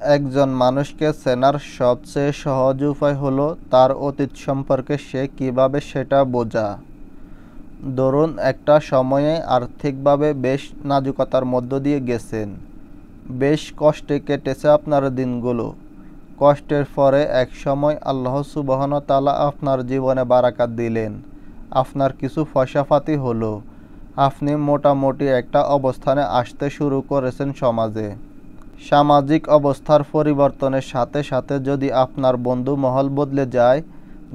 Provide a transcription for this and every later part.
একজন মানুষকে চেনার সবচেয়ে সহজ উপায় হলো তার অতীত সম্পর্কে সে কিভাবে সেটা বোঝা। ধরুন একটা সময়ে আর্থিকভাবে বেশ নাজুকতার মধ্য দিয়ে গেছেন, বেশ কষ্টে কেটেছে আপনার দিনগুলো। কষ্টের পরে এক সময় আল্লাহ সুবহানাহু ওয়া তাআলা আপনার জীবনে বারাকাত দিলেন, আপনার কিছু পয়সাপাতি হলো, আপনি মোটামুটি একটা অবস্থানে আসতে শুরু করেছেন সমাজে। সামাজিক অবস্থার পরিবর্তনের সাথে সাথে যদি আপনার বন্ধু মহল বদলে যায়,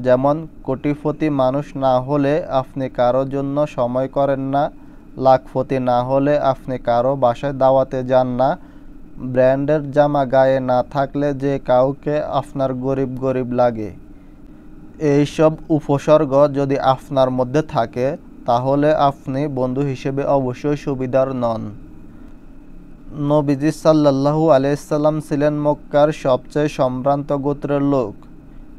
যেমন কোটিপতি মানুষ না হলে আপনি কারো জন্য সময় করেন না, লাখপতি না হলে আপনি কারো বাসায় দাওয়াতে যান না, ব্র্যান্ডের জামা গায়ে না থাকলে যে কাউকে আপনার গরিব গরিব লাগে, এইসব উপসর্গ যদি আপনার মধ্যে থাকে তাহলে আপনি বন্ধু হিসেবে অবশ্যই সুবিধার নন। নবীজি সাল্লাল্লাহু আলাইহি সাল্লাম ছিলেন মক্কার সবচেয়ে সম্ভ্রান্ত গোত্রের লোক,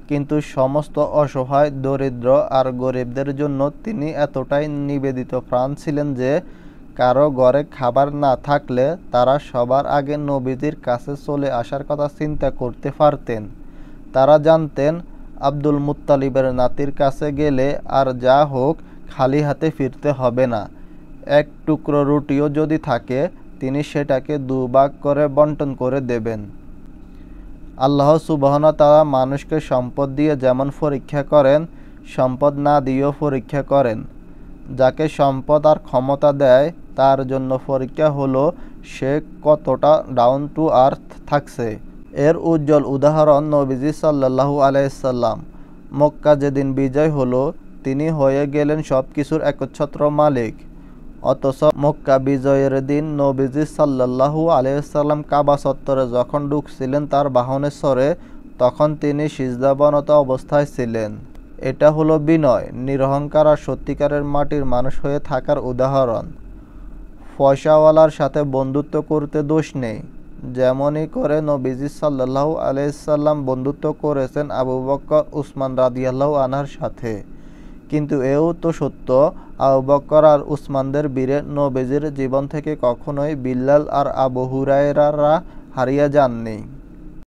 কিন্তু সমস্ত অসহায়, দরিদ্র আর গরিবদের জন্য তিনি এতটাই নিবেদিত প্রাণ ছিলেন যে কারো ঘরে খাবার না থাকলে তারা সবার আগে নবীজির কাছে চলে আসার কথা চিন্তা করতে পারতেন। তারা জানতেন আব্দুল মুত্তালিবের নাতির কাছে গেলে আর যা হোক খালি হাতে ফিরতে হবে না। এক টুকরো রুটিও যদি থাকে তিনি সেটাকে দুভাগ করে বন্টন করে দেবেন। আল্লাহ সুবহানাহু ওয়া তাআলা মানুষকে সম্পদ দিয়ে যেমন পরীক্ষা করেন, সম্পদ না দিয়েও পরীক্ষা করেন। যাকে সম্পদ আর ক্ষমতা দেয় তার জন্য পরীক্ষা হলো সে কতটা ডাউন টু আর্থ থাকছে। এর উজ্জ্বল উদাহরণ নবীজি সাল্লাল্লাহু আলাইহি সাল্লাম। মক্কা যেদিন বিজয় হলো তিনি হয়ে গেলেন সব কিছুর একচ্ছত্র মালিক। অথচ মক্কা বিজয়ের দিন নবীজি সাল্লাল্লাহু আলাইহি সাল্লাম কাবা চত্বরে যখন ঢুকছিলেন তার বাহনে চড়ে, তখন তিনি সিজদাবনত অবস্থায় ছিলেন। এটা হলো বিনয়, নিরহংকার আর সত্যিকারের মাটির মানুষ হয়ে থাকার উদাহরণ। পয়সাওয়ালার সাথে বন্ধুত্ব করতে দোষ নেই, যেমনই করে নবীজি সাল্লাল্লাহু আলাইহি সাল্লাম বন্ধুত্ব করেছেন আবু বকর, উসমান রাদিয়াল্লাহু আনহুর সাথে। কিন্তু এও তো সত্য, আবু বকর আর উসমানদের বীরে নবীজির জীবন থেকে কখনোই বিল্লাল আর আবু হুরায়রারা হারিয়ে যাননি।